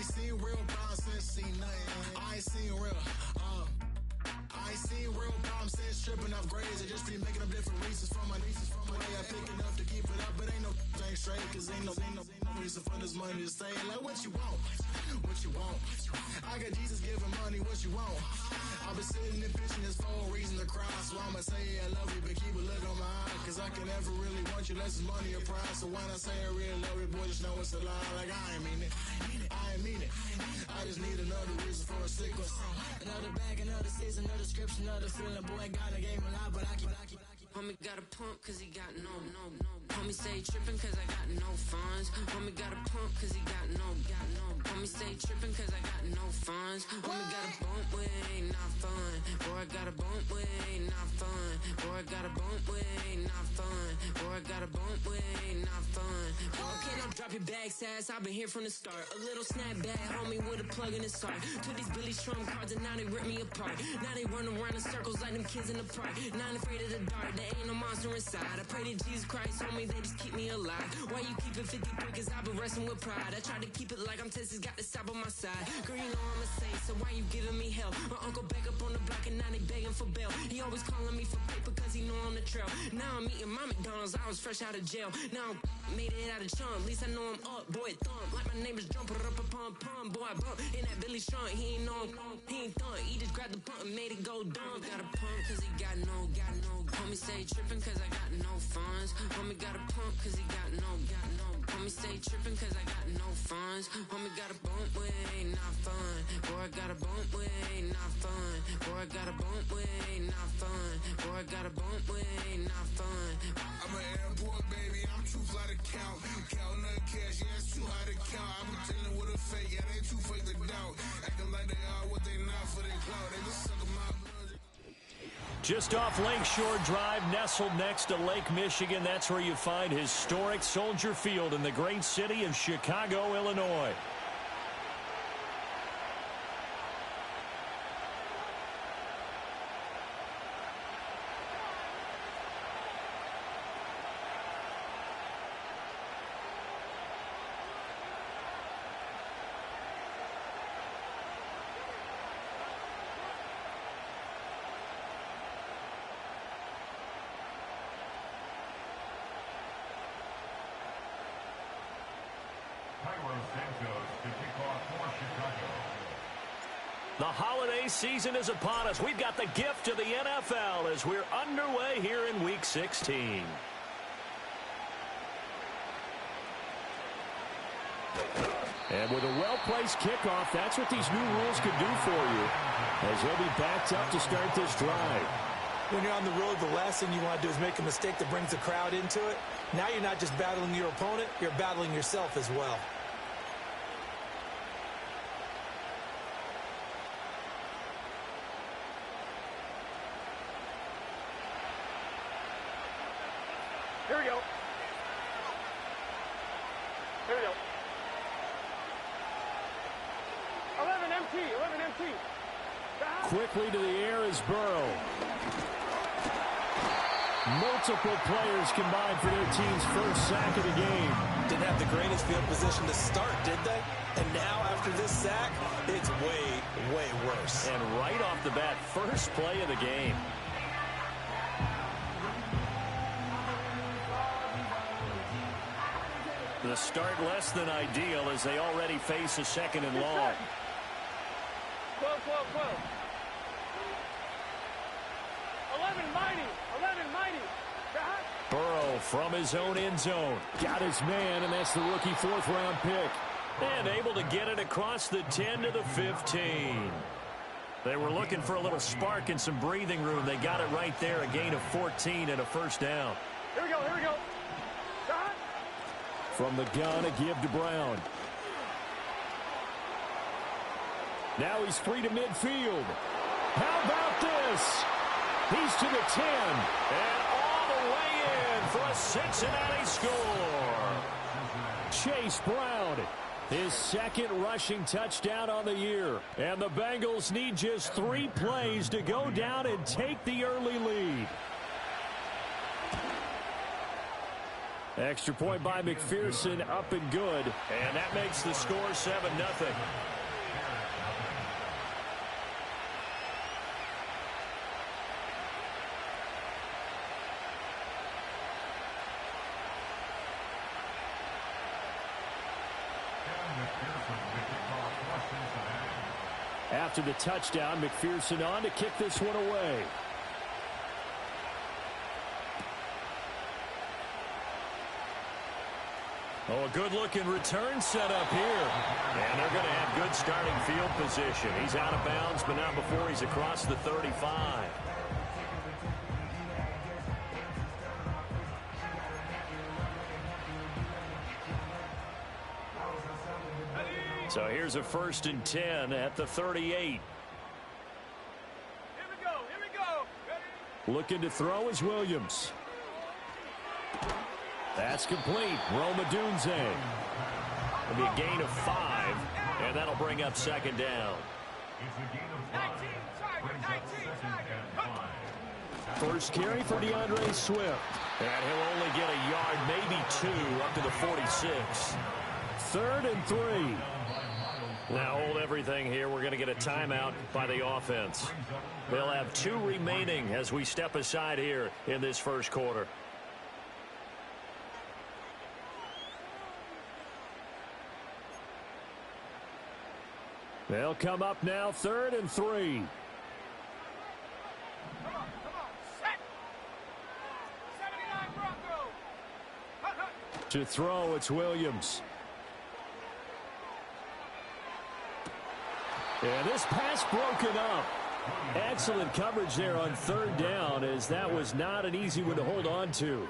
ain't seen real problems since seen nothing. I ain't seen real, I ain't seen real problems since stripping off grades. I just be making up different reasons for my way. I pick enough to keep it up, but ain't no thing straight. Cause ain't no reason for this money to stay. Like what you want, what you want. I got Jesus giving money, what you want. I've been sitting and pitching this for a reason to cry. So I'ma say I love you, but keep a look on my eye. Cause I can never really want you unless it's money or pride. So when I say I really love you, boy, just know it's a lie. Like I ain't mean it, I ain't mean it. I just need another reason for a sickness. Another bag, another season, another description, another feeling. Boy, God, I gave him a lot, but I keep. Homie got a pump cause he got no. Homie stay trippin' cause I got no funds. Homie got a pump cause he got no. Homie stay trippin' cause I got no funds. Homie got a bump with ain't not fun. Boy, I got a bump with ain't not fun. Boy, I got a bump with ain't not fun. Boy, I got a bump with ain't not fun. Okay, now drop your bag, sass. I've been here from the start. A little snapback, homie, with a plug in his heart. Took these Billy Trump cards and now they rip me apart. Now they run around in circles like them kids in the park. Now I'm afraid of the dark. There ain't no monster inside. I pray to Jesus Christ, homie, they just keep me alive. Why you keep it 53? Cause I've been wrestling with pride. I try to keep it like I'm Texas, got the stop on my side. Girl, you know I'm a saint, so why you giving me hell? My uncle back up on the block and now they begging for bail. He always calling me for paper cause he know I'm the trail. Now I'm eating my McDonald's, I was fresh out of jail. Now I'm made it out of chump, at least I know I'm up, boy, thump. Like my name is Jumper, up a pump, pump. Boy, I bump in that Billy Strunk, he ain't know him, he ain't thump. He just grabbed the pump and made it go dumb. Got a pump cause he got no. Homie stay trippin' cause I got no funds. Homie got a pump cause he got no. Homie stay trippin' cause I got no funds. Homie got a bump with ain't not fun. Boy, I got a bump with ain't not fun. Boy, I got a bump with ain't not fun. Boy, I got a bump with ain't not fun. I'm an airport baby, I'm too fly to count. Counting that cash, yeah, it's too high to count. I be dealing with a fake, yeah, they too fake to doubt. Acting like they are what they not for their clout. They just suckin' my blood. Just off Lakeshore Drive, nestled next to Lake Michigan. That's where you find historic Soldier Field in the great city of Chicago, Illinois. The holiday season is upon us. We've got the gift of the NFL as we're underway here in Week 16. And with a well-placed kickoff, that's what these new rules could do for you, as they'll be backed up to start this drive. When you're on the road, the last thing you want to do is make a mistake that brings the crowd into it. Now you're not just battling your opponent, you're battling yourself as well. Here we go. Here we go. 11 MT, 11 MT. Quickly to the air is Burrow. Multiple players combined for their team's first sack of the game. Didn't have the greatest field position to start, did they? And now after this sack, it's way, way worse. And right off the bat, first play of the game. The start less than ideal as they already face a second and long. 12, 12, 12. 11 mighty, 11 mighty. Burrow from his own end zone. Got his man, and that's the rookie fourth-round pick. And able to get it across the 10 to the 15. They were looking for a little spark and some breathing room. They got it right there, a gain of 14 and a first down. Here we go, here we go. From the gun, a give to Brown. Now he's free to midfield. How about this? He's to the 10. And all the way in for a Cincinnati score. Chase Brown, his second rushing touchdown on the year. And the Bengals need just 3 plays to go down and take the early lead. Extra point by McPherson, up and good. And that makes the score 7-0. After the touchdown, McPherson on to kick this one away. Oh, a good-looking return set up here. And they're going to have good starting field position. He's out of bounds, but not before he's across the 35. So here's a 1st and 10 at the 38. Here we go. Ready? Looking to throw is Williams. That's complete. Roma Dunze. It'll be a gain of 5, and that'll bring up 2nd down. First carry for DeAndre Swift. And he'll only get a yard, maybe 2, up to the 46. 3rd and 3. Now hold everything here. We're going to get a timeout by the offense. They'll have 2 remaining as we step aside here in this first quarter. They'll come up now, 3rd and 3. Come on. Set. 79 Bronco. To throw, it's Williams. And this pass broken up. Excellent coverage there on 3rd down, as that was not an easy one to hold on to.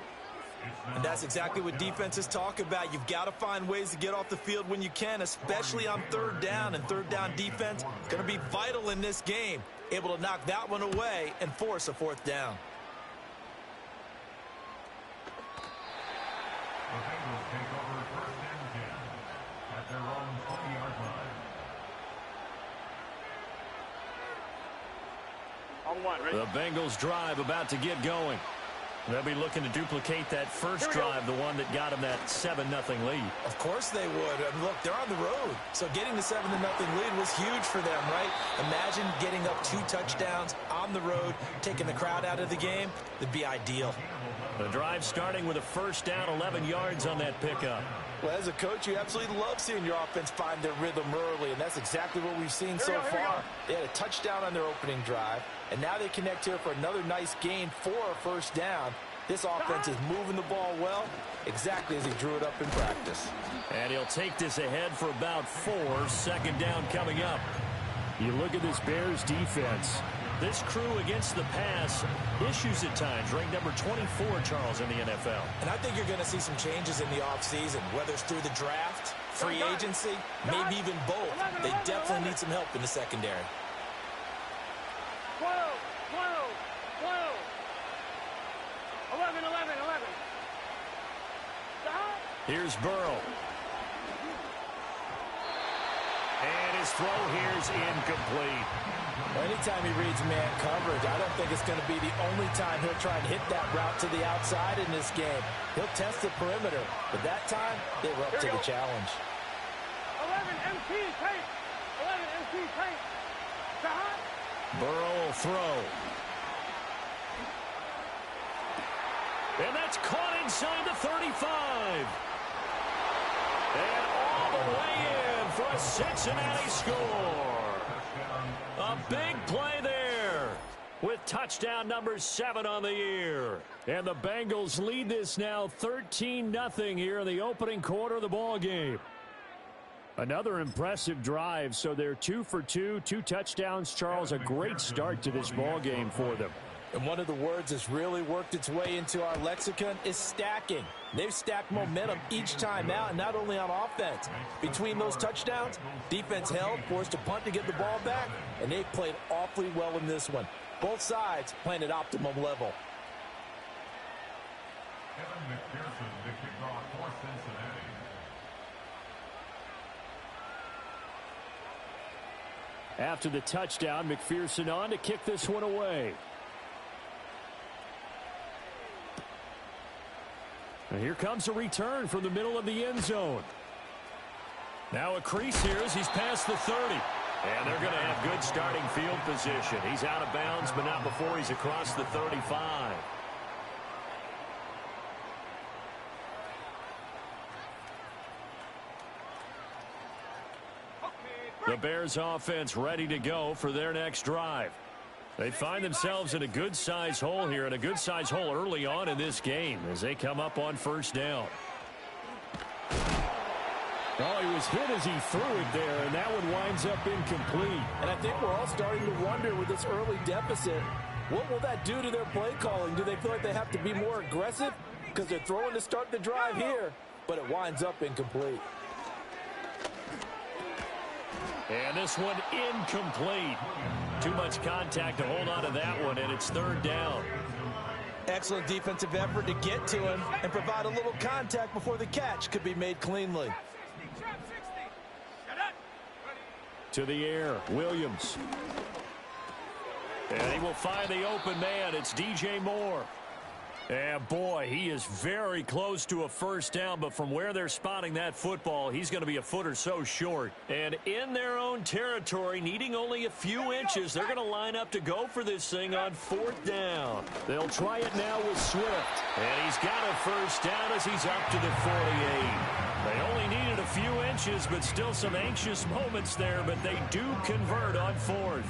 And that's exactly what defenses talk about. You've got to find ways to get off the field when you can, especially on 3rd down. And 3rd down defense going to be vital in this game. Able to knock that one away and force a 4th down. The Bengals take over 1st and 10 at their own 20-yard line. On 1, ready? The Bengals drive about to get going. They'll be looking to duplicate that first drive, the one that got them that 7-0 lead. Of course they would. I mean, look, they're on the road. So getting the 7-0 lead was huge for them, right? Imagine getting up 2 touchdowns on the road, taking the crowd out of the game. That'd be ideal. The drive starting with a 1st down, 11 yards on that pickup. Well, as a coach, you absolutely love seeing your offense find their rhythm early, and that's exactly what we've seen so far. They had a touchdown on their opening drive, and now they connect here for another nice gain for a 1st down. This offense is moving the ball well, exactly as he drew it up in practice. And he'll take this ahead for about 4. 2nd down coming up. You look at this Bears defense. This crew against the pass, issues at times, ranked number 24, Charles, in the NFL. And I think you're going to see some changes in the offseason, whether it's through the draft, free agency, maybe even both. They definitely need some help in the secondary. 12. 11. Stop. Here's Burrow. And his throw here's incomplete. Anytime he reads man coverage, I don't think it's going to be the only time he'll try and hit that route to the outside in this game. He'll test the perimeter, but that time, they were up to the challenge. 11 MT paint. 11 MT paint. Stop. Burrow will throw. And that's caught inside the 35. And all the way in for a Cincinnati score. A big play there with touchdown number 7 on the year. And the Bengals lead this now 13-0 here in the opening quarter of the ball game. Another impressive drive, so they're 2 for 2, 2 touchdowns. Charles, a great start to this ball game for them. And one of the words that's really worked its way into our lexicon is stacking. They've stacked momentum each time out, and not only on offense. Between those touchdowns, defense held, forced a punt to get the ball back, and they played awfully well in this one. Both sides playing at optimum level. Kevin McPherson, the kickoff for Cincinnati. After the touchdown, McPherson on to kick this one away. And here comes a return from the middle of the end zone. Now a crease here as he's past the 30. And they're going to have good starting field position. He's out of bounds, but not before he's across the 35. The Bears offense ready to go for their next drive. They find themselves in a good-sized hole here, and a good-sized hole early on in this game as they come up on first down. Oh, he was hit as he threw it there, and that one winds up incomplete. And I think we're all starting to wonder with this early deficit, what will that do to their play calling? Do they feel like they have to be more aggressive? Because they're throwing to start the drive here, but it winds up incomplete. And this one incomplete. Too much contact to hold on to that one, and it's third down. Excellent defensive effort to get to him and provide a little contact before the catch could be made cleanly. To the air, Williams. And he will find the open man. It's DJ Moore. And boy, he is very close to a first down, but from where they're spotting that football, he's going to be a foot or so short. And in their own territory, needing only a few inches, they're going to line up to go for this thing on fourth down. They'll try it now with Swift. And he's got a first down as he's up to the 48. They only needed a few inches, but still some anxious moments there, but they do convert on fourth.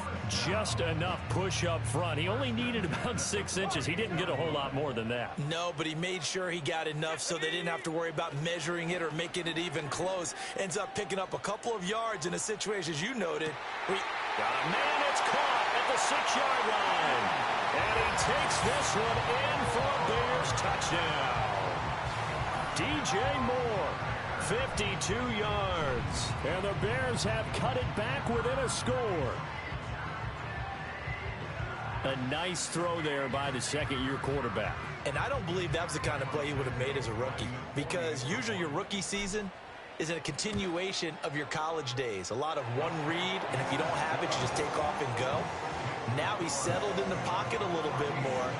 Just enough push up front. He only needed about 6 inches. He didn't get a whole lot more than that. No, but he made sure he got enough so they didn't have to worry about measuring it or making it even close. Ends up picking up a couple of yards in a situation, as you noted. Got a man that's caught at the 6-yard line. And he takes this one in for a Bears touchdown. DJ Moore, 52 yards. And the Bears have cut it back within a score. A nice throw there by the second-year quarterback. And I don't believe that was the kind of play he would have made as a rookie, because usually your rookie season is a continuation of your college days. A lot of one read, and if you don't have it, you just take off and go. Now he's settled in the pocket a little bit more,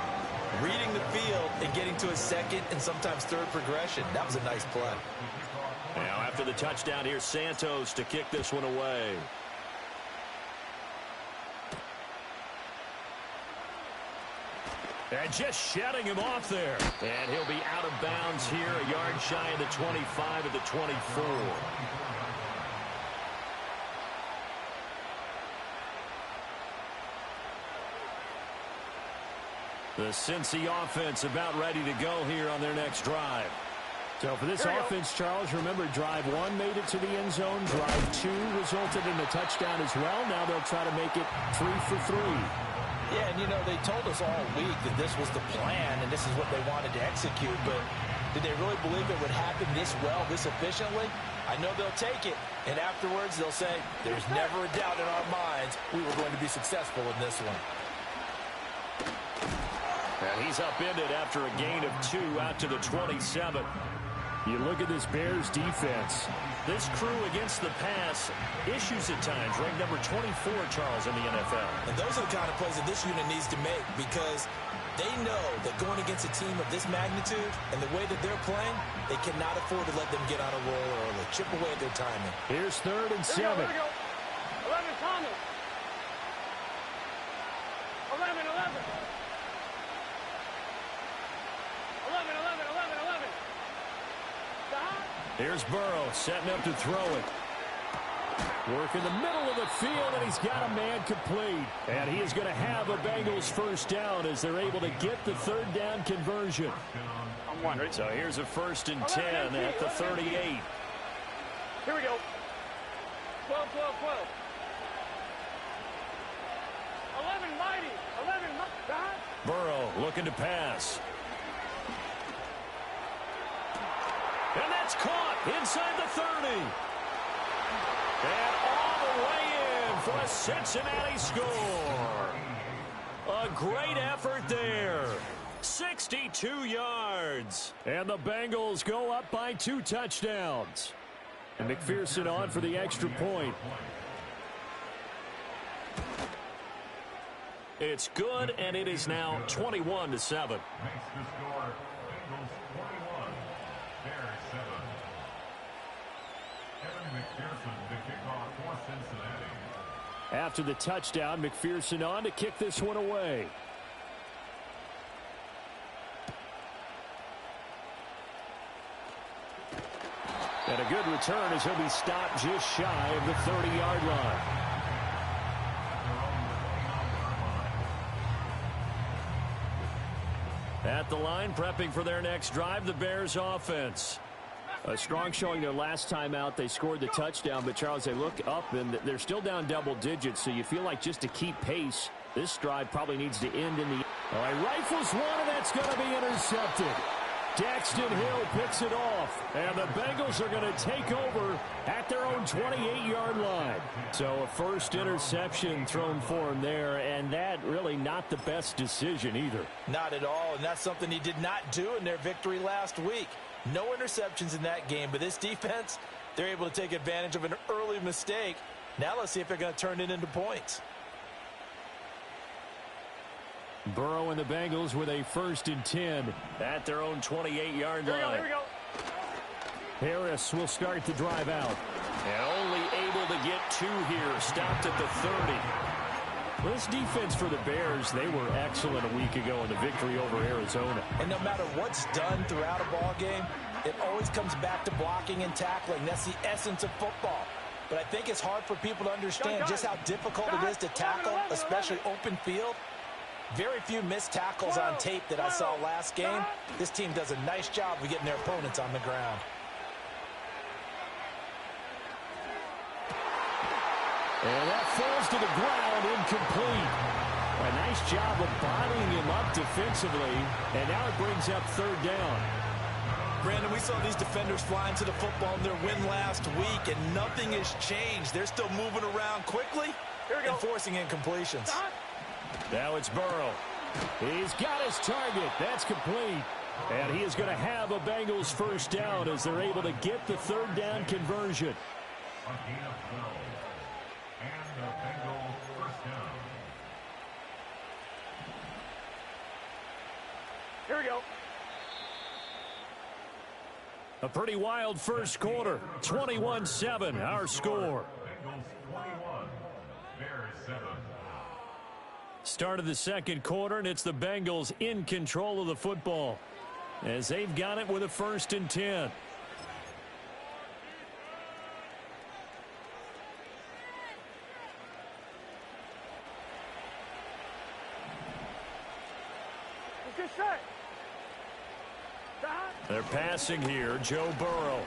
reading the field and getting to his second and sometimes third progression. That was a nice play. Now after the touchdown, here's Santos to kick this one away. And just shutting him off there. And he'll be out of bounds here, a yard shy of the 25 at the 24. The Cincy offense about ready to go here on their next drive. So for this offense, Charles, remember drive 1 made it to the end zone. Drive 2 resulted in a touchdown as well. Now they'll try to make it 3 for 3. Yeah, and you know, they told us all week that this was the plan and this is what they wanted to execute, but did they really believe it would happen this well, this efficiently? I know they'll take it, and afterwards they'll say, there's never a doubt in our minds we were going to be successful in this one. And he's upended after a gain of 2 out to the 27. You look at this Bears defense. This crew against the pass, issues at times, ranked number 24, Charles, in the NFL. And those are the kind of plays that this unit needs to make, because they know that going against a team of this magnitude and the way that they're playing, they cannot afford to let them get on a roll early, chip away at their timing. Here's 3rd and 7. Here we go. 11 Thomas. 11. 11. Here's Burrow setting up to throw it. Work in the middle of the field, and he's got a man complete. And he is going to have a Bengals first down as they're able to get the 3rd down conversion. I'm wondering. So here's a 1st and 10 at the 38. Here we go. 12. 11 mighty. 11 mighty. Burrow looking to pass. And that's caught inside the 30. And all the way in for a Cincinnati score. A great effort there. 62 yards. And the Bengals go up by 2 touchdowns. And McPherson on for the extra point. It's good, and it is now 21-7. Makes the score Bengals 21, McPherson to kick off for Cincinnati. After the touchdown, McPherson on to kick this one away. And a good return as he'll be stopped just shy of the 30-yard line. At the line, prepping for their next drive, the Bears offense. A strong showing their last time out. They scored the touchdown, but Charles, they look up and they're still down double digits, so you feel like just to keep pace, this drive probably needs to end in the... All right, rifles one, and that's going to be intercepted. Daxton Hill picks it off, and the Bengals are going to take over at their own 28-yard line. So a first interception thrown for him there, and that really not the best decision either. Not at all, and that's something he did not do in their victory last week. No interceptions in that game, but this defense, they're able to take advantage of an early mistake. Now let's see if they're going to turn it into points. Burrow and the Bengals with a 1st and 10 at their own 28-yard line. Here we go. Harris will start the drive out. And only able to get 2 here. Stopped at the 30. This defense for the Bears, they were excellent a week ago in the victory over Arizona. And no matter what's done throughout a ball game, it always comes back to blocking and tackling. That's the essence of football. But I think it's hard for people to understand just how difficult it is to tackle, especially open field. Very few missed tackles on tape that I saw last game. This team does a nice job of getting their opponents on the ground. And that falls to the ground, incomplete. A nice job of bottling him up defensively, and now it brings up 3rd down. Brandon, we saw these defenders flying to the football in their win last week, and nothing has changed. They're still moving around quickly and forcing incompletions. Now it's Burrow. He's got his target. That's complete. And he is going to have a Bengals 1st down as they're able to get the 3rd down conversion. A gain of 12. And the Bengals 1st down. Here we go. A pretty wild first quarter. 21-7, our score. Bengals 21. Bears 7. Start of the 2nd quarter, and it's the Bengals in control of the football as they've got it with a 1st and 10. Good shot. They're passing here. Joe Burrow.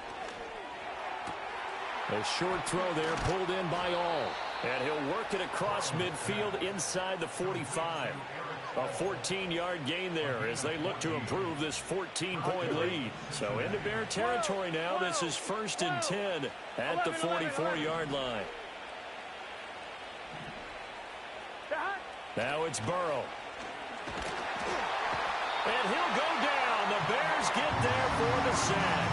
A short throw there pulled in by All. And he'll work it across midfield inside the 45. A 14-yard gain there as they look to improve this 14-point lead. So into Bear territory now. This is 1st and 10 at the 44-yard line. Now it's Burrow. And he'll go down. The Bears get there for the sack.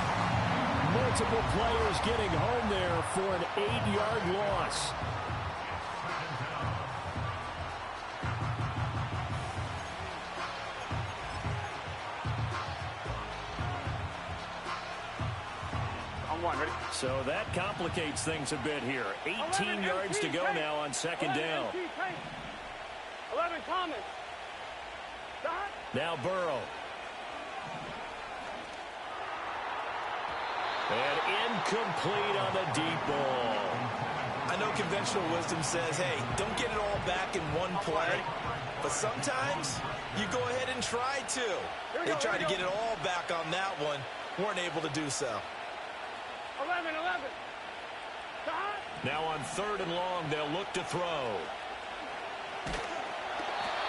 Multiple players getting home there for an 8-yard loss. Ready? So that complicates things a bit here. 18 yards to go now on 2nd down. 11 Thomas. Now Burrow. And incomplete on the deep ball. I know conventional wisdom says, hey, don't get it all back in one play. But sometimes you go ahead and try to. They tried to get it all back on that one. Weren't able to do so. 11. Now on 3rd and long, they'll look to throw.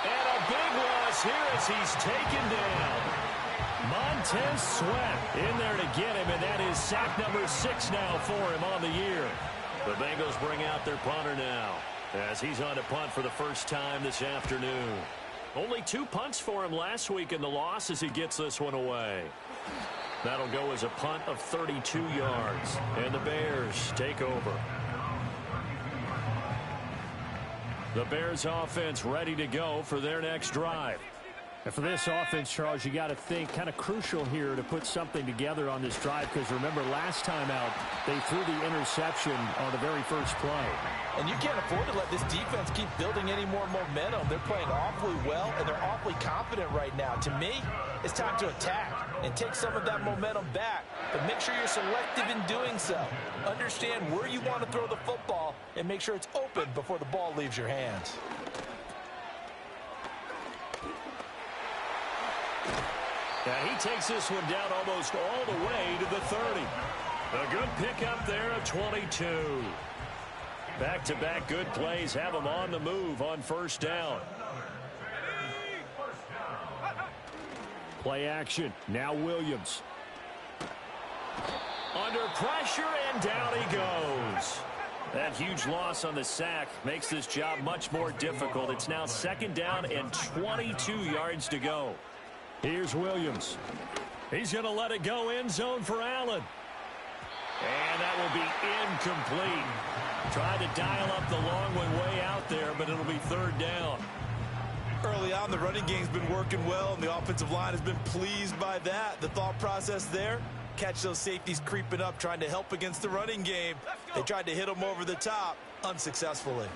And a big loss here as he's taken down. Montez Sweat in there to get him, and that is sack number 6 now for him on the year. The Bengals bring out their punter now as he's on to punt for the first time this afternoon. Only 2 punts for him last week in the loss as he gets this one away. That'll go as a punt of 32 yards, and the Bears take over. The Bears offense ready to go for their next drive. And for this offense, Charles, you got to think kind of crucial here to put something together on this drive, because remember last time out they threw the interception on the very first play. And you can't afford to let this defense keep building any more momentum. They're playing awfully well, and they're awfully confident right now. To me, it's time to attack and take some of that momentum back. But make sure you're selective in doing so. Understand where you want to throw the football and make sure it's open before the ball leaves your hands. And he takes this one down almost all the way to the 30. A good pickup there of 22. Back-to-back good plays have him on the move on first down. Play action. Now Williams. Under pressure, and down he goes. That huge loss on the sack makes this job much more difficult. It's now second down and 22 yards to go. Here's Williams. He's going to let it go end zone for Allen. And that will be incomplete. Tried to dial up the long one way out there, but it'll be third down. Early on, the running game's been working well, and the offensive line has been pleased by that. The thought process there, catch those safeties creeping up, trying to help against the running game. They tried to hit them over the top, unsuccessfully.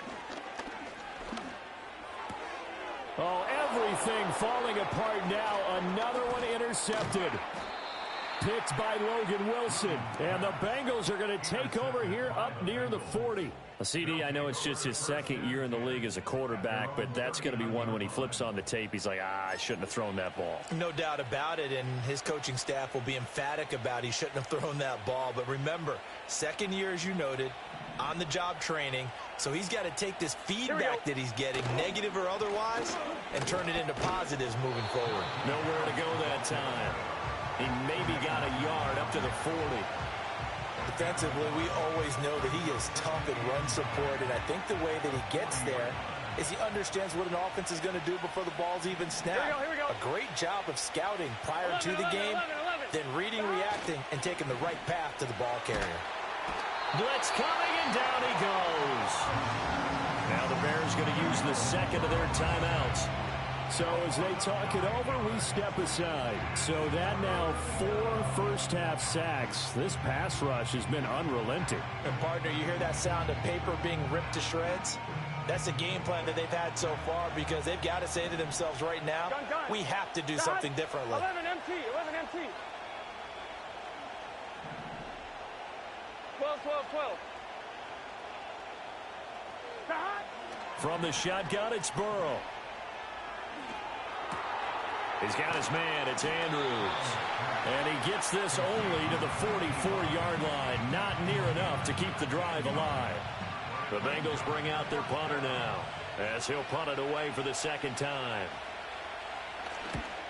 Oh, everything falling apart now. Another one intercepted. Picked by Logan Wilson. And the Bengals are going to take over here up near the 40. CD, I know it's just his second year in the league as a quarterback, but that's going to be one when he flips on the tape. He's like, I shouldn't have thrown that ball. No doubt about it, and his coaching staff will be emphatic about he shouldn't have thrown that ball. But remember, second year, as you noted, on-the-job training, so he's got to take this feedback that he's getting, negative or otherwise, and turn it into positives moving forward. Nowhere to go that time. He maybe got a yard up to the 40. Defensively, we always know that he is tough in run support, and I think the way that he gets there is he understands what an offense is going to do before the ball's even snapped. Here we go. A great job of scouting prior to the game, then reading, reacting, and taking the right path to the ball carrier. Blitz coming, and down he goes. Now the Bears going to use the second of their timeouts. So as they talk it over, we step aside. So that now 4 first-half sacks. This pass rush has been unrelenting. And partner, you hear that sound of paper being ripped to shreds? That's a game plan that they've had so far, because they've got to say to themselves right now, we have to do something differently. 11 MT, 11 MT. 12, 12, 12. From the shotgun, it's Burrow. He's got his man. It's Andrews. And he gets this only to the 44-yard line. Not near enough to keep the drive alive. The Bengals bring out their punter now, as he'll punt it away for the second time.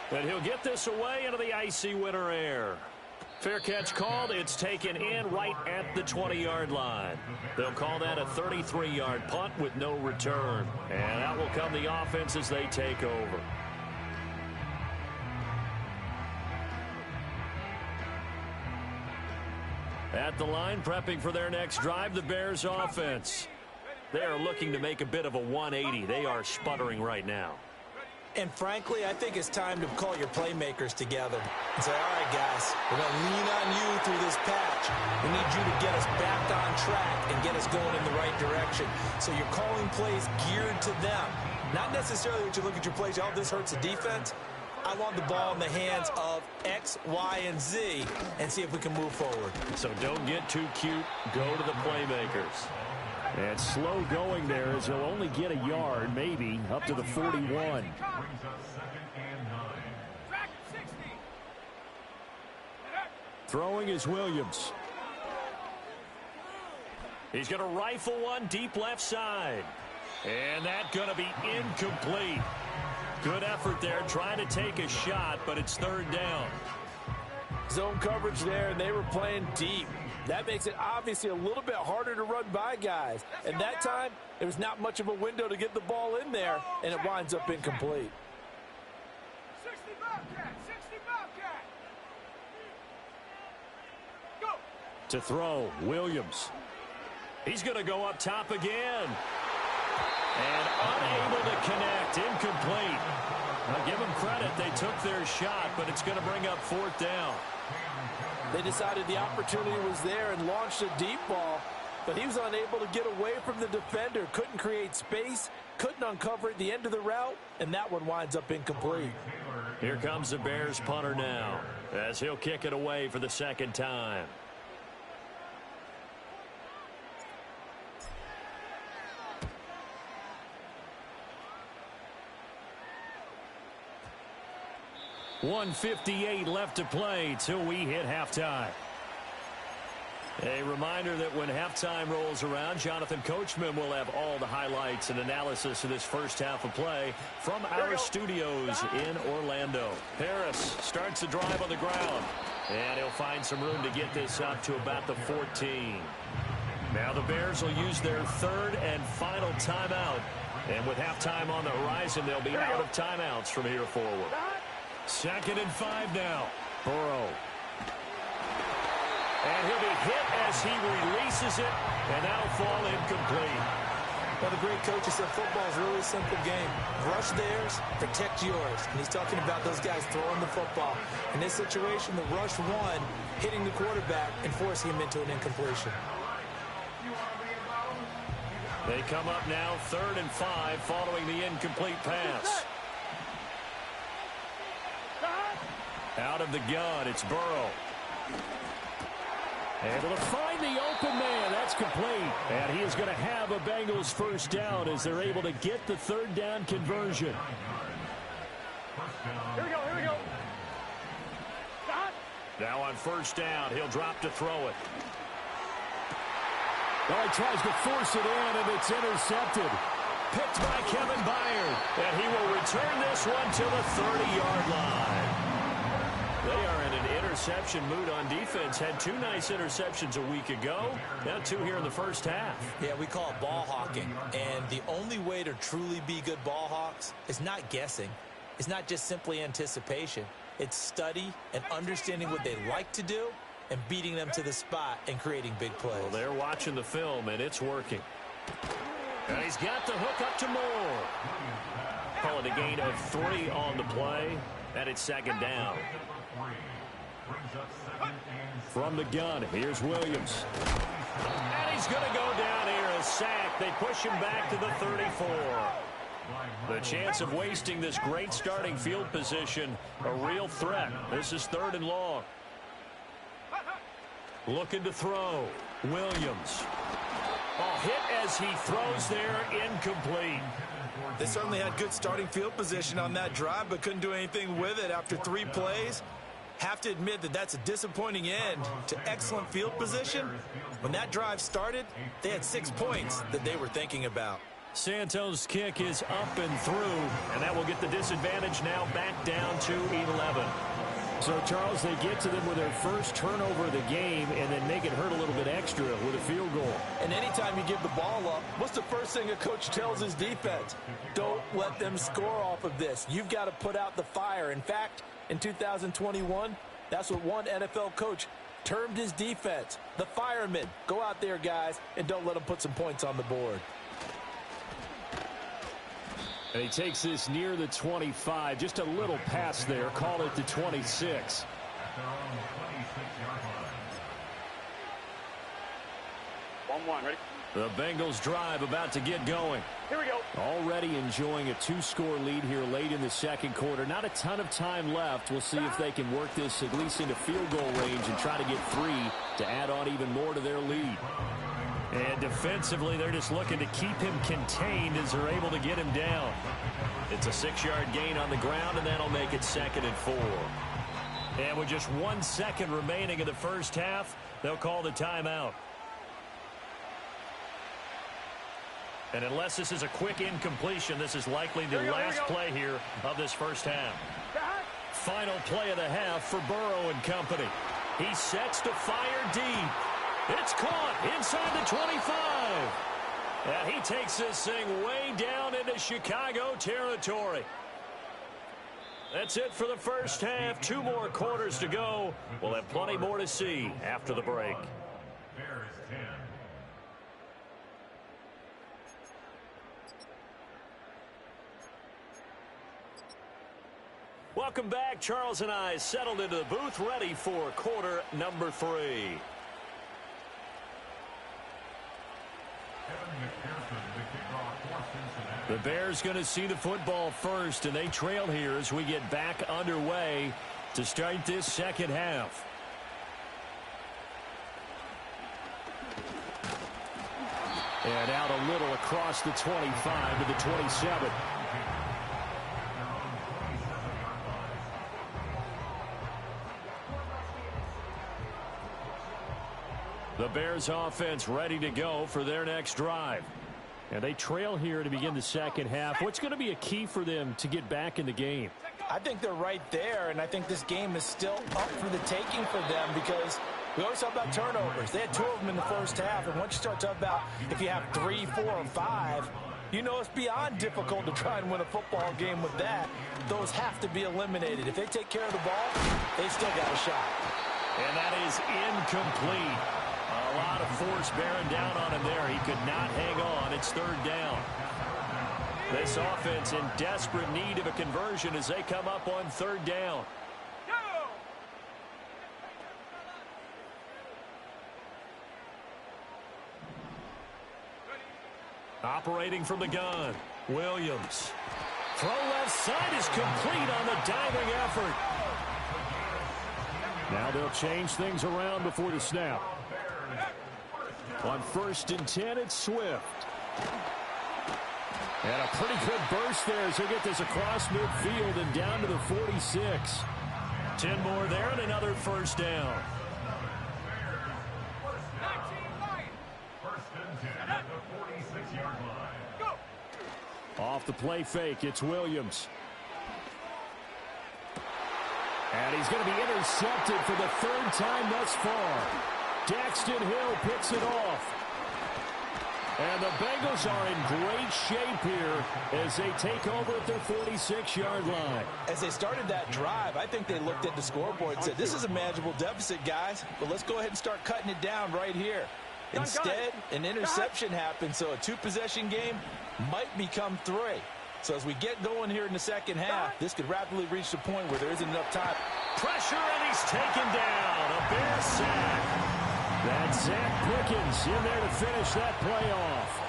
And he'll get this away into the icy winter air. Fair catch called. It's taken in right at the 20-yard line. They'll call that a 33-yard punt with no return. And out will come the offense as they take over. At the line, prepping for their next drive, the Bears offense. They are looking to make a bit of a 180. They are sputtering right now. And frankly, I think it's time to call your playmakers together and say, all right, guys, we're going to lean on you through this patch. We need you to get us back on track and get us going in the right direction. So you're calling plays geared to them. Not necessarily that you look at your plays, oh, this hurts the defense. I want the ball in the hands of X, Y, and Z and see if we can move forward. So don't get too cute. Go to the playmakers. And slow going there as he'll only get a yard, maybe, up to the 41. Throwing is Williams. He's going to rifle one deep left side. And that's going to be incomplete. Good effort there, trying to take a shot, but it's third down. Zone coverage there, and they were playing deep. That makes it obviously a little bit harder to run by guys. And that time, there was not much of a window to get the ball in there, and it winds up incomplete. 60 Bobcat, 60 Bobcat. Go. To throw, Williams. He's going to go up top again. And unable to connect, incomplete. I'll give them credit. They took their shot, but it's going to bring up fourth down. They decided the opportunity was there and launched a deep ball, but he was unable to get away from the defender. Couldn't create space, couldn't uncover at the end of the route, and that one winds up incomplete. Here comes the Bears punter now, as he'll kick it away for the second time. .158 left to play till we hit halftime. A reminder that when halftime rolls around, Jonathan Coachman will have all the highlights and analysis of this first half of play from our studios in Orlando. Harris starts the drive on the ground, and he'll find some room to get this up to about the 14. Now the Bears will use their third and final timeout, and with halftime on the horizon, they'll be out of timeouts from here forward. 2nd and 5 now. Burrow. And he'll be hit as he releases it, and that'll fall incomplete. Well, the great coach said football is really a simple game. Rush theirs, protect yours. And he's talking about those guys throwing the football. In this situation, the rush one, hitting the quarterback and forcing him into an incompletion. They come up now 3rd and 5 following the incomplete pass. Out of the gun, it's Burrow. Able to find the open man. That's complete. And he is going to have a Bengals first down as they're able to get the third down conversion. Here we go, here we go. Now on first down, he'll drop to throw it. Well, he tries to force it in, and it's intercepted. Picked by Kevin Byard. And he will return this one to the 30-yard line. They are in an interception mood on defense. Had 2 nice interceptions a week ago. Now 2 here in the first half. Yeah, we call it ball hawking. And the only way to truly be good ball hawks is not guessing. It's not just simply anticipation. It's study and understanding what they like to do and beating them to the spot and creating big plays. Well, they're watching the film, and it's working. And he's got the hook up to Moore. Call it a gain of 3 on the play, and it's 2nd down. From the gun, here's Williams. And he's going to go down here, a sack. They push him back to the 34. The chance of wasting this great starting field position, a real threat. This is 3rd and long. Looking to throw. Williams. Hit as he throws there, incomplete. They certainly had good starting field position on that drive, but couldn't do anything with it after 3 plays. Have to admit that that's a disappointing end to excellent field position. When that drive started, they had 6 points that they were thinking about. Santos' kick is up and through, and that will get the disadvantage now back down to 11. So, Charles, they get to them with their first turnover of the game and then make it hurt a little bit extra with a field goal. And anytime you give the ball up, what's the first thing a coach tells his defense? Don't let them score off of this. You've got to put out the fire. In fact, in 2021, that's what one NFL coach termed his defense, the firemen. Go out there, guys, and don't let them put some points on the board. And he takes this near the 25. Just a little pass there. Call it the 26. One, ready? The Bengals drive about to get going. Here we go. Already enjoying a 2-score lead here late in the second quarter. Not a ton of time left. We'll see if they can work this at least into field goal range and try to get 3 to add on even more to their lead. And defensively, they're just looking to keep him contained as they're able to get him down. It's a 6-yard gain on the ground, and that'll make it 2nd and 4. And with just 1 second remaining in the first half, they'll call the timeout. And unless this is a quick incompletion, this is likely the last play here of this first half. Final play of the half for Burrow and company. He sets to fire deep. It's caught inside the 25. And he takes this thing way down into Chicago territory. That's it for the first half. 2 more quarters to go. We'll have plenty more to see after the break. Welcome back. Charles and I settled into the booth, ready for quarter number 3. The Bears going to see the football first, and they trail here as we get back underway to start this second half. And out a little across the 25 to the 27. The Bears offense ready to go for their next drive. And they trail here to begin the second half. What's going to be a key for them to get back in the game? I think they're right there, and I think this game is still up for the taking for them because we always talk about turnovers. They had 2 of them in the first half, and once you start talking about if you have 3, 4, or 5, you know it's beyond difficult to try and win a football game with that. Those have to be eliminated. If they take care of the ball, they still got a shot. And that is incomplete. A lot of force bearing down on him there. He could not hang on. It's 3rd down. This offense in desperate need of a conversion as they come up on 3rd down. Operating from the gun, Williams. Throw left side is complete on the diving effort. Now they'll change things around before the snap. On 1st and 10, it's Swift. And a pretty good burst there as he'll get this across midfield and down to the 46. 10 more there and another 1st down. Off the play fake, it's Williams. And he's going to be intercepted for the 3rd time thus far. Daxton Hill picks it off. And the Bengals are in great shape here as they take over at their 46-yard line. As they started that drive, I think they looked at the scoreboard and said, this is a manageable deficit, guys, but let's go ahead and start cutting it down right here. Instead, an interception happened, so a 2-possession game might become 3. So as we get going here in the second half, this could rapidly reach the point where there isn't enough time. Pressure, and he's taken down. A Bear sack. That's Zach Pickens in there to finish that play off.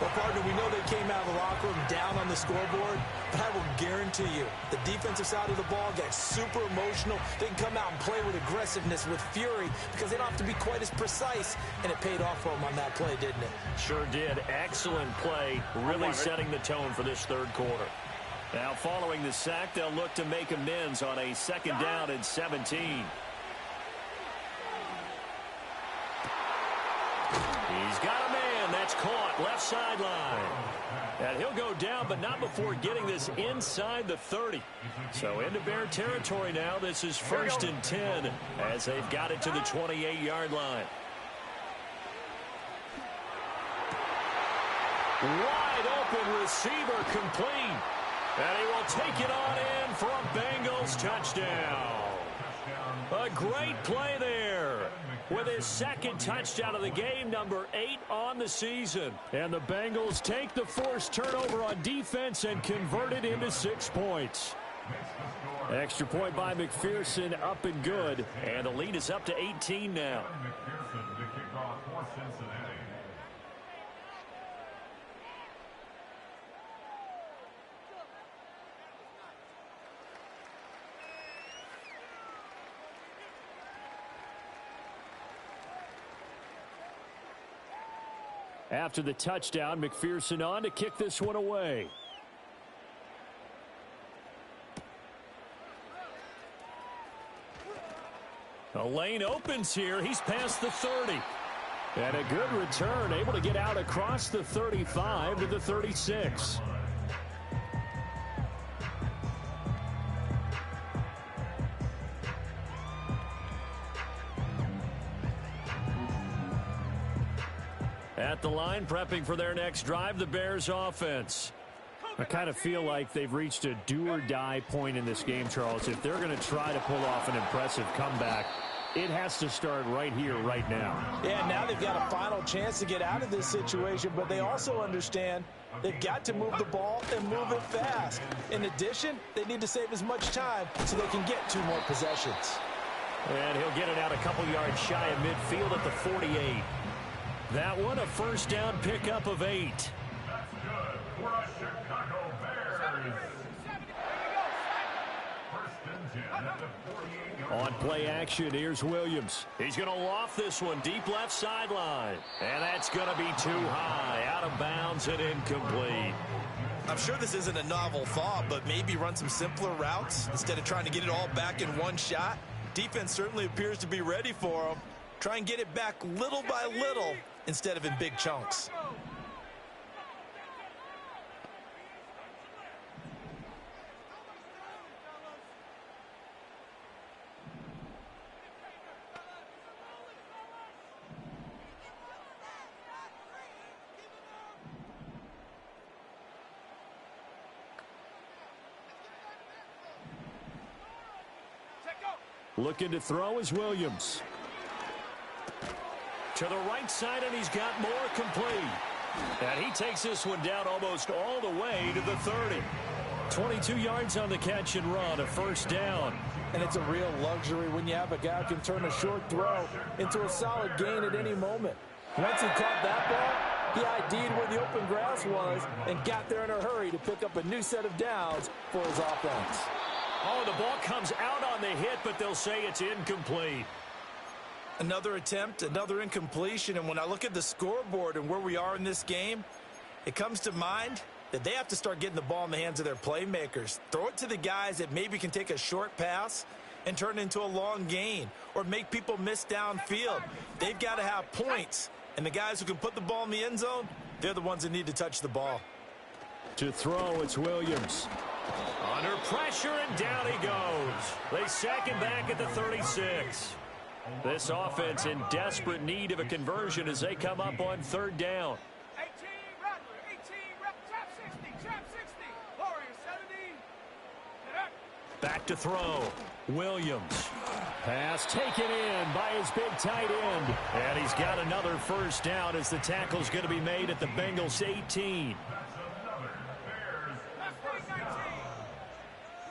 Well, partner, we know they came out of the locker room down on the scoreboard, but I will guarantee you the defensive side of the ball got super emotional. They can come out and play with aggressiveness, with fury, because they don't have to be quite as precise, and it paid off for them on that play, didn't it? Sure did. Excellent play, really setting the tone for this 3rd quarter. Now, following the sack, they'll look to make amends on a 2nd down and 17. He's got a man. That's caught. Left sideline. And he'll go down, but not before getting this inside the 30. So into Bear territory now. This is 1st and 10 as they've got it to the 28-yard line. Wide open receiver complete. And he will take it on in for a Bengals touchdown. A great play there with his 2nd touchdown of the game, number 8 on the season. And the Bengals take the forced turnover on defense and convert it into 6 points. Extra point by McPherson, up and good. And the lead is up to 18 now. After the touchdown, McPherson on to kick this one away. A lane opens here. He's past the 30. And a good return, able to get out across the 35 to the 36. At the line, prepping for their next drive, the Bears offense. I kind of feel like they've reached a do-or-die point in this game, Charles. If they're going to try to pull off an impressive comeback, it has to start right here, right now. Yeah, now they've got a final chance to get out of this situation, but they also understand They've got to move the ball and move it fast. In addition, they need to save as much time so they can get 2 more possessions. And he'll get it out a couple yards shy of midfield at the 48. That one a first down pickup of 8. That's good for a Chicago Bears. First and 10 at the 48-yard On play action, here's Williams. He's going to loft this one deep left sideline. And that's going to be too high, out of bounds and incomplete. I'm sure this isn't a novel thought, but maybe run some simpler routes instead of trying to get it all back in one shot. Defense certainly appears to be ready for him. Try and get it back little by little instead of in big chunks. Looking to throw is Williams. To the right side, and he's got more complete. And he takes this one down almost all the way to the 30. 22 yards on the catch and run, a first down. And it's a real luxury when you have a guy who can turn a short throw into a solid gain at any moment. Once he caught that ball, he ID'd where the open grass was and got there in a hurry to pick up a new set of downs for his offense. Oh, the ball comes out on the hit, but they'll say it's incomplete. Another attempt, another incompletion, and when I look at the scoreboard and where we are in this game, it comes to mind that they have to start getting the ball in the hands of their playmakers. Throw it to the guys that maybe can take a short pass and turn it into a long gain or make people miss downfield. They've got to have points, and the guys who can put the ball in the end zone, they're the ones that need to touch the ball. To throw, it's Williams. Under pressure, and down he goes. They sack him back at the 36. This offense in desperate need of a conversion as they come up on third down. 18, Rattler, 18, trap 60, Warrior 70. Back to throw. Williams. Pass taken in by his big tight end. And he's got another first down as the tackle's going to be made at the Bengals 18.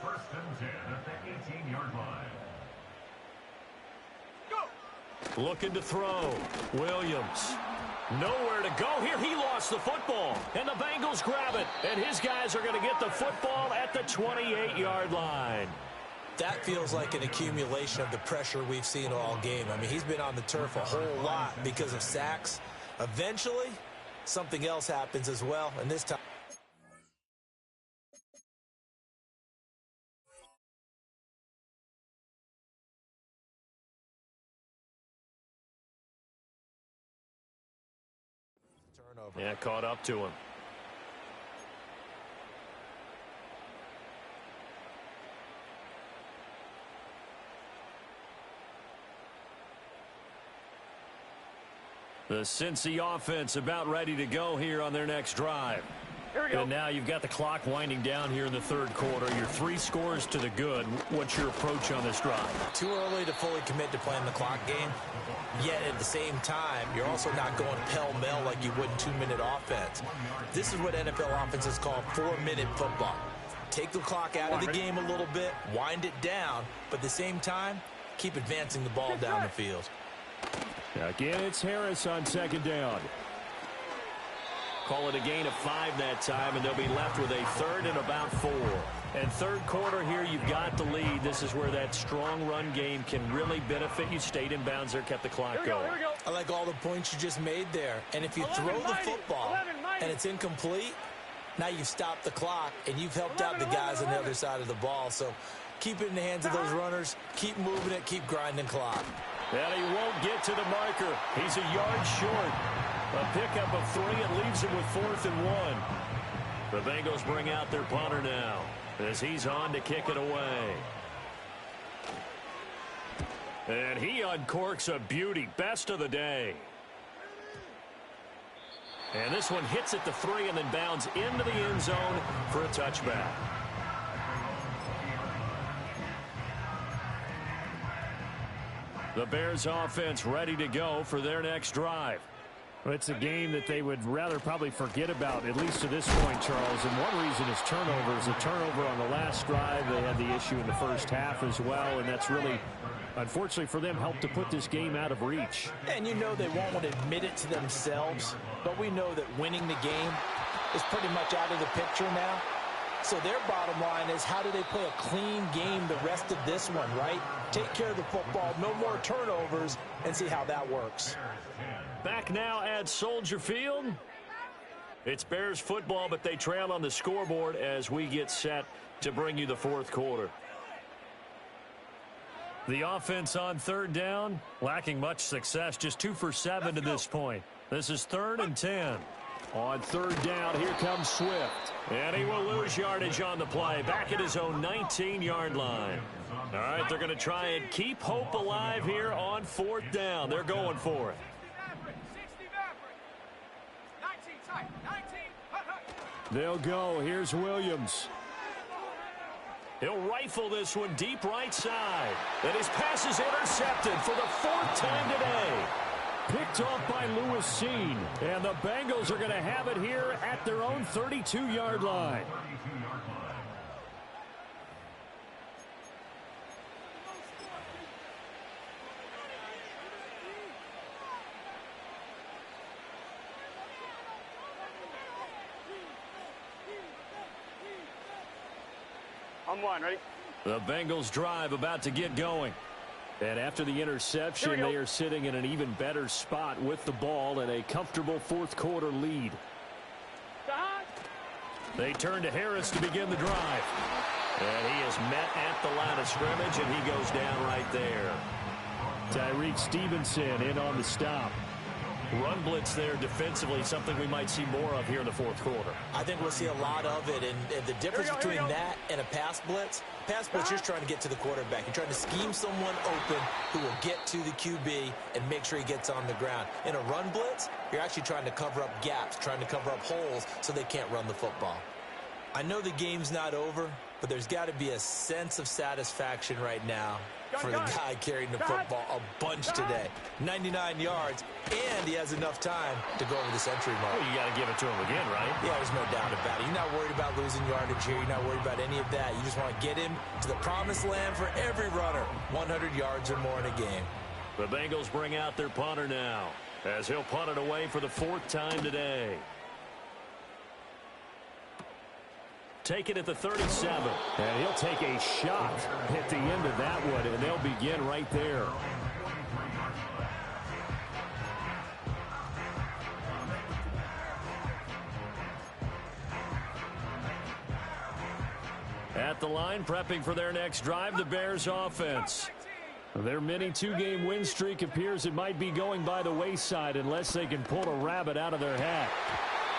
First and 10 at the 18-yard line. Looking to throw. Williams. Nowhere to go here. He lost the football. And the Bengals grab it. And his guys are going to get the football at the 28-yard line. That feels like an accumulation of the pressure we've seen all game. I mean, he's been on the turf a whole lot because of sacks. Eventually, something else happens as well, and this time. Turnover. Yeah, caught up to him. The Cincy offense about ready to go here on their next drive. Here we go. And now you've got the clock winding down here in the third quarter. Your 3 scores to the good. What's your approach on this drive? Too early to fully commit to playing the clock game. Yet at the same time, you're also not going pell-mell like you would in 2-minute offense. This is what NFL offenses call 4-minute football. Take the clock out of the game a little bit, wind it down, but at the same time, keep advancing the ball down the field. Again, it's Harris on second down. Call it a gain of 5 that time, and they'll be left with a third and about 4. And third quarter here, you've got the lead. This is where that strong run game can really benefit you. Stayed in bounds there, kept the clock going. Here we go. I like all the points you just made there. And if you throw the football and it's incomplete, now you've stopped the clock, and you've helped out the guys on the other side of the ball. So keep it in the hands of those runners. Keep moving it. Keep grinding clock. And he won't get to the marker. He's a yard short. A pickup of 3. It leaves him with 4th and 1. The Bengals bring out their punter now as he's on to kick it away. And he uncorks a beauty. Best of the day. And this one hits at the 3 and then bounds into the end zone for a touchback. The Bears offense ready to go for their next drive. It's a game that they would rather probably forget about, at least to this point, Charles. And one reason is turnovers. A turnover on the last drive. They had the issue in the first half as well, and that's really, unfortunately for them, helped to put this game out of reach. And you know they won't want to admit it to themselves, but we know that winning the game is pretty much out of the picture now. So their bottom line is, how do they play a clean game the rest of this one, right? Take care of the football, no more turnovers, and see how that works. Back now at Soldier Field. It's Bears football, but they trail on the scoreboard as we get set to bring you the fourth quarter. The offense on third down, lacking much success, just 2 for 7 to this point. This is 3rd and 10. On third down, here comes Swift. And he will lose yardage on the play, back at his own 19-yard line. All right, they're going to try and keep hope alive here on 4th down. They're going for it. 60 Maverick. 19 tight. 19. They'll go. Here's Williams. He'll rifle this one deep right side. And his pass is intercepted for the 4th time today. Picked off by Lewis Seen. And the Bengals are going to have it here at their own 32-yard line. On one, ready? The Bengals drive about to get going. And after the interception, they are sitting in an even better spot with the ball and a comfortable fourth quarter lead. They turn to Harris to begin the drive. And he is met at the line of scrimmage, and he goes down right there. Tyreek Stevenson in on the stop. Run blitz there defensively, something we might see more of here in the fourth quarter. I think we'll see a lot of it, and the difference between that and a pass blitz, you're just trying to get to the quarterback. You're trying to scheme someone open who will get to the QB and make sure he gets on the ground. In a run blitz, you're actually trying to cover up gaps, trying to cover up holes so they can't run the football. I know the game's not over, but there's got to be a sense of satisfaction right now for the guy carrying the football a bunch today. 99 yards, and he has enough time to go over the century mark. Well, you got to give it to him again, right? Yeah, there's no doubt about it. You're not worried about losing yardage here. You're not worried about any of that. You just want to get him to the promised land for every runner. 100 yards or more in a game. The Bengals bring out their punter now, as he'll punt it away for the 4th time today. Take it at the 37. And he'll take a shot at the end of that one, and they'll begin right there. At the line, prepping for their next drive, the Bears offense. Their mini 2-game win streak appears it might be going by the wayside unless they can pull a rabbit out of their hat.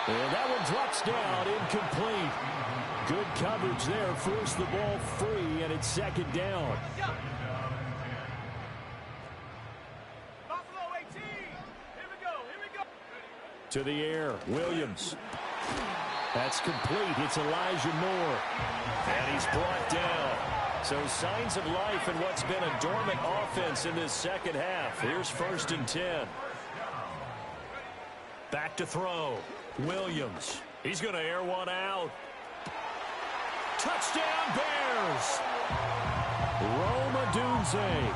And that one drops down, incomplete. Good coverage there, forced the ball free, and it's 2nd down. Buffalo 18. Here we go. To the air, Williams. That's complete. It's Elijah Moore. And he's brought down. So signs of life in what's been a dormant offense in this second half. Here's 1st and 10. Back to throw. Williams. He's going to air one out. Touchdown Bears! Rome Odunze.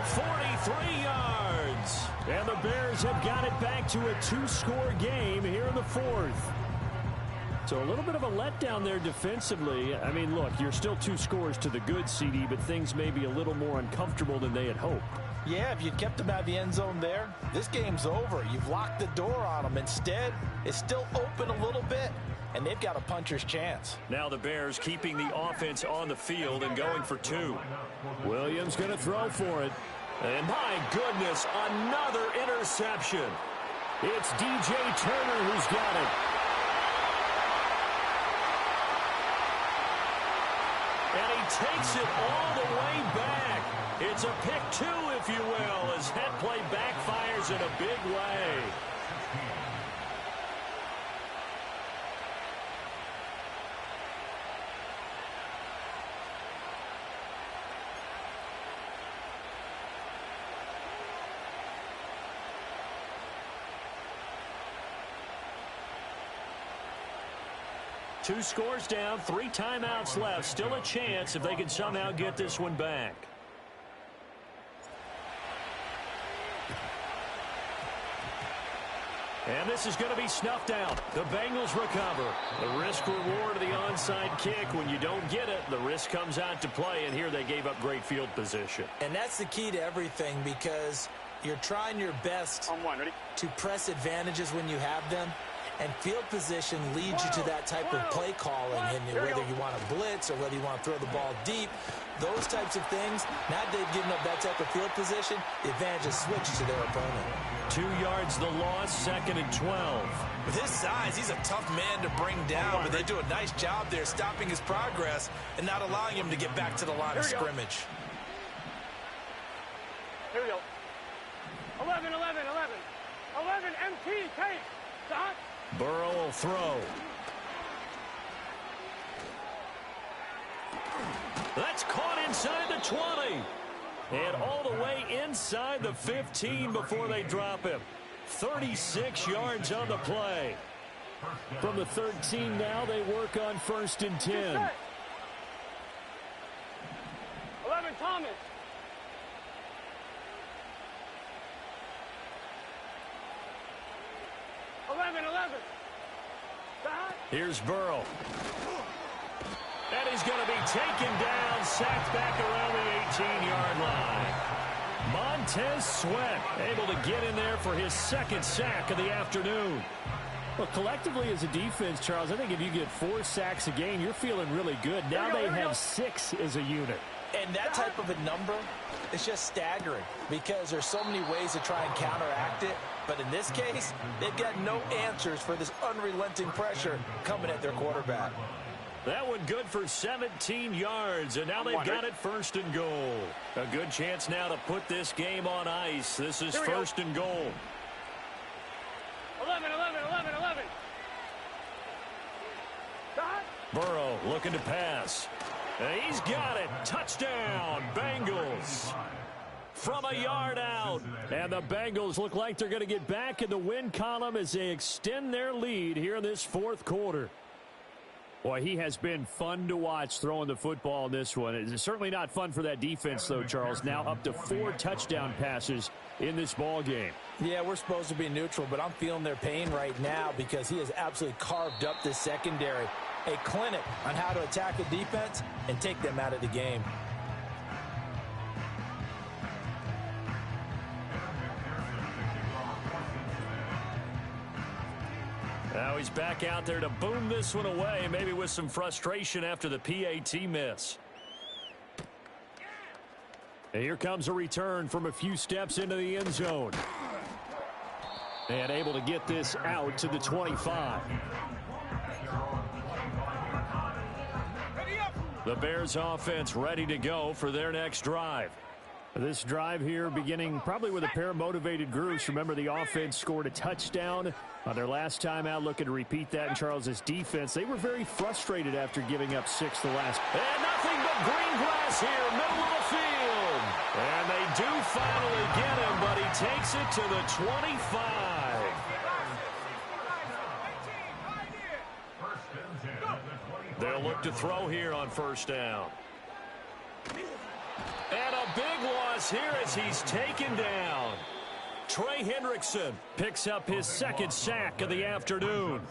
43 yards. And the Bears have got it back to a 2-score game here in the 4th. So a little bit of a letdown there defensively. I mean, look, you're still 2 scores to the good, CD, but things may be a little more uncomfortable than they had hoped. Yeah, if you'd kept them out of the end zone there, this game's over. You've locked the door on them. Instead, it's still open a little bit, and they've got a puncher's chance. Now the Bears keeping the offense on the field and going for 2. Williams going to throw for it. And my goodness, another interception. It's DJ Turner who's got it. And he takes it all the way back. It's a pick 2, if you will, as head play backfires in a big way. 2 scores down, 3 timeouts left. Still a chance if they can somehow get this one back. And this is going to be snuffed out. The Bengals recover. The risk-reward of the onside kick. When you don't get it, the risk comes out to play, and here they gave up great field position. And that's the key to everything, because you're trying your best to press advantages when you have them, and field position leads you to that type of play calling, and whether you want to blitz or whether you want to throw the ball deep, those types of things. Now they've given up that type of field position, the advantage is switched to their opponent. 2 yards the loss, 2nd and 12. With his size, he's a tough man to bring down, but they do a nice job there stopping his progress and not allowing him to get back to the line of scrimmage. Here we go. 11, 11, 11. 11 MT, take. Stop. Burrow will throw. That's caught inside the 20. And all the way inside the 15 before they drop him. 36 yards on the play. From the 13 now, they work on 1st and 10. 11, Thomas. Here's Burrow. And he's going to be taken down, sacked back around the 18-yard line. Montez Sweat able to get in there for his 2nd sack of the afternoon. Well, collectively as a defense, Charles, I think if you get 4 sacks a game, you're feeling really good. Now they have 6 as a unit. And that type of a number is just staggering because there's so many ways to try and counteract it. But in this case, they've got no answers for this unrelenting pressure coming at their quarterback. That one good for 17 yards, and now they've got it 1st and goal. A good chance now to put this game on ice. This is 1st and goal. 11, 11, 11, 11. Burrow looking to pass. And he's got it. Touchdown, Bengals. From a yard out. And the Bengals look like they're going to get back in the win column as they extend their lead here in this 4th quarter. Boy, he has been fun to watch throwing the football in this one. It's certainly not fun for that defense, though, Charles. Now up to 4 touchdown passes in this ball game. Yeah, we're supposed to be neutral, but I'm feeling their pain right now because he has absolutely carved up this secondary. A clinic on how to attack a defense and take them out of the game. Now he's back out there to boom this one away, maybe with some frustration after the PAT miss. And here comes a return from a few steps into the end zone. And able to get this out to the 25. The Bears offense ready to go for their next drive. This drive here beginning probably with a pair of motivated groups. Remember, the offense scored a touchdown on their last time out, looking to repeat that in Charles's defense. They were very frustrated after giving up 6 the last. And nothing but green grass here, middle of the field. And they do finally get him, but he takes it to the 25. They'll look to throw here on 1st down. And a big loss here as he's taken down. Trey Hendrickson picks up his 2nd sack of the afternoon.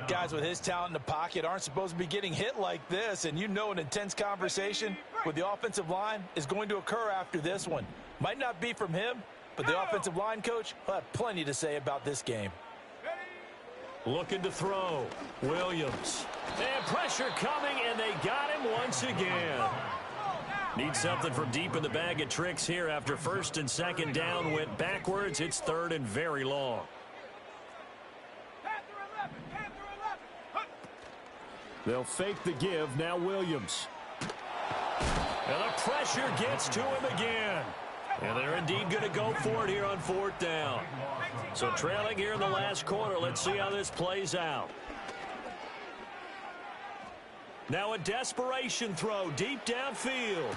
Guys with his talent in the pocket aren't supposed to be getting hit like this, and you know an intense conversation with the offensive line is going to occur after this one. Might not be from him, but the offensive line coach will have plenty to say about this game. Looking to throw. Williams. And pressure coming, and they got him once again. Need something from deep in the bag of tricks here after 1st and 2nd down went backwards. It's 3rd and very long. They'll fake the give. Now Williams. And the pressure gets to him again. And they're indeed going to go for it here on 4th down. So trailing here in the last quarter. Let's see how this plays out. Now a desperation throw deep downfield.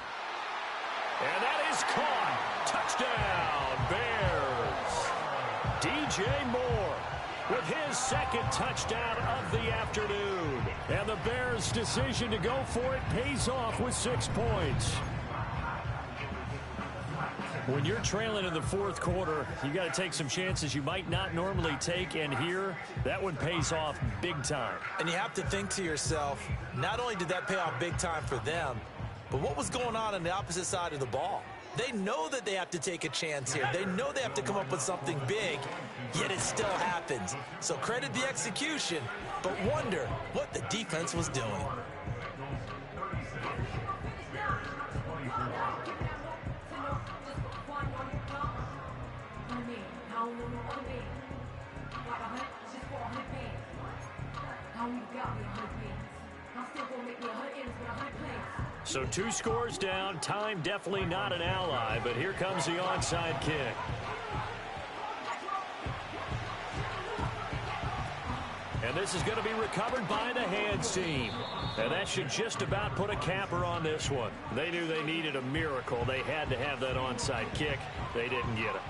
And that is caught. Touchdown, Bears. DJ Moore. with his second touchdown of the afternoon. And the Bears' decision to go for it pays off with 6 points. When you're trailing in the fourth quarter, you got to take some chances you might not normally take, and here, that one pays off big time. And you have to think to yourself, not only did that pay off big time for them, but what was going on the opposite side of the ball? They know that they have to take a chance here. They know they have to come up with something big, yet it still happens. So credit the execution, but wonder what the defense was doing. So 2 scores down. Time definitely not an ally, but here comes the onside kick. And this is going to be recovered by the hands team. And that should just about put a capper on this one. They knew they needed a miracle. They had to have that onside kick. They didn't get it.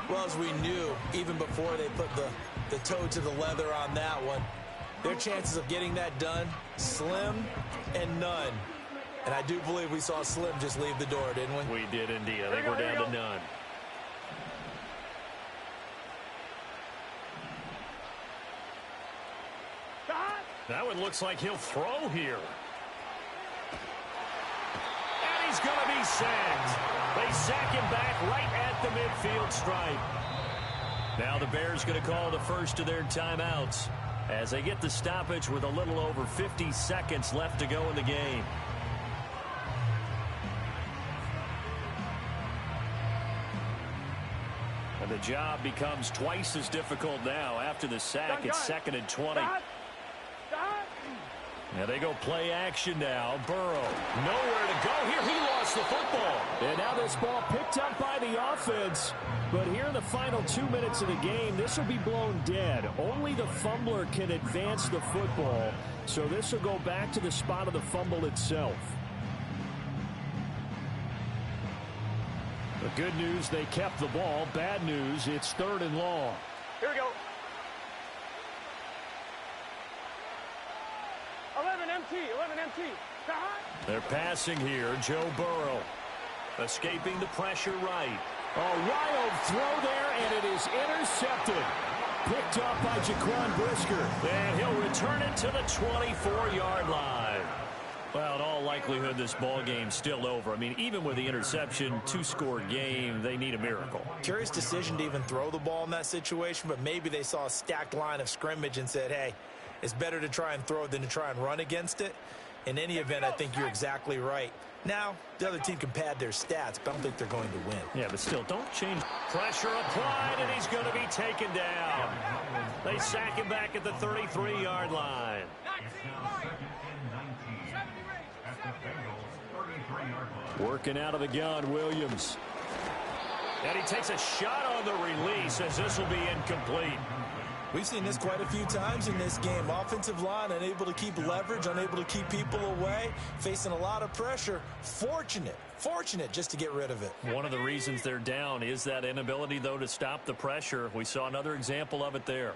Well, as we knew, even before they put the toe to the leather on that one, their chances of getting that done, slim and none. And I do believe we saw Slim just leave the door, didn't we? We did indeed. I think we're down to none. That one looks like he'll throw here. And he's going to be sacked. They sack him back right at the midfield stripe. Now the Bears going to call the first of their timeouts as they get the stoppage with a little over 50 seconds left to go in the game. And the job becomes twice as difficult now after the sack. It's 2nd and 20. Now they go play action now. Burrow, nowhere to go here. He lost the football. And now this ball picked up by the offense. But here in the final 2 minutes of the game, this will be blown dead. Only the fumbler can advance the football. So this will go back to the spot of the fumble itself. The good news, they kept the ball. Bad news, it's 3rd and long. Here we go. 11 MT. They're passing here. Joe Burrow escaping the pressure right. A wild throw there, and it is intercepted. Picked up by Jaquan Brisker. And he'll return it to the 24-yard line. Well, in all likelihood, this ball game's still over. I mean, even with the interception, 2-score game, they need a miracle. Curious decision to even throw the ball in that situation, but maybe they saw a stacked line of scrimmage and said, hey, it's better to try and throw than to try and run against it. In any event, I think you're exactly right. Now, the other team can pad their stats, but I don't think they're going to win. Yeah, but still, don't change. Pressure applied, and he's going to be taken down. They sack him back at the 33-yard line. Working out of the gun, Williams. And he takes a shot on the release as this will be incomplete. We've seen this quite a few times in this game. Offensive line unable to keep leverage, unable to keep people away, facing a lot of pressure. Fortunate just to get rid of it. One of the reasons they're down is that inability, though, to stop the pressure. We saw another example of it there.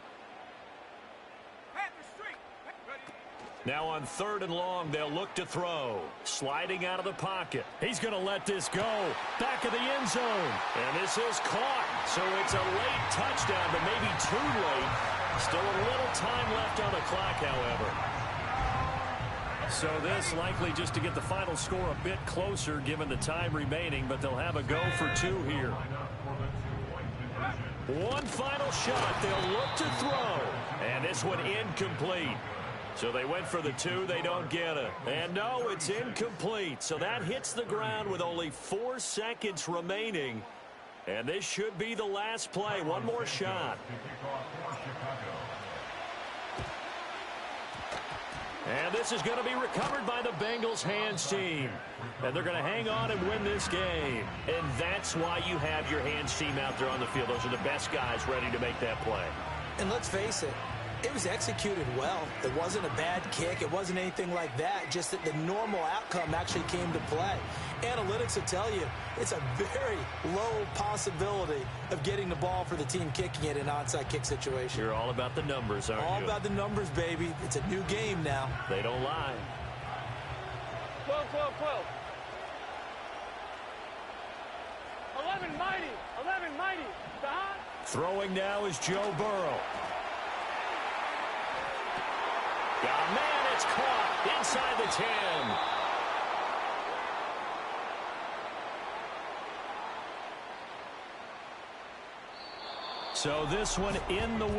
Now on 3rd and long, they'll look to throw. Sliding out of the pocket. He's going to let this go. Back of the end zone. And this is caught. So it's a late touchdown, but maybe too late. Still a little time left on the clock, however. So this likely just to get the final score a bit closer given the time remaining, but they'll have a go for 2 here. One final shot. They'll look to throw. And this one incomplete. So they went for the 2. They don't get it. And no, it's incomplete. So that hits the ground with only 4 seconds remaining. And this should be the last play. One more shot. And this is going to be recovered by the Bengals hands team. And they're going to hang on and win this game. And that's why you have your hands team out there on the field. Those are the best guys ready to make that play. And let's face it, It was executed well. It wasn't a bad kick. It wasn't anything like that. Just that the normal outcome actually came to play. Analytics will tell you it's a very low possibility of getting the ball for the team kicking it in an onside kick situation. You're all about the numbers, aren't you? All about the numbers, baby. It's a new game now. They don't lie. 12, 12, 12. 11 mighty. 11 mighty. Behind. Throwing now is Joe Burrow. Oh, man, it's caught inside the 10. So this one in the win.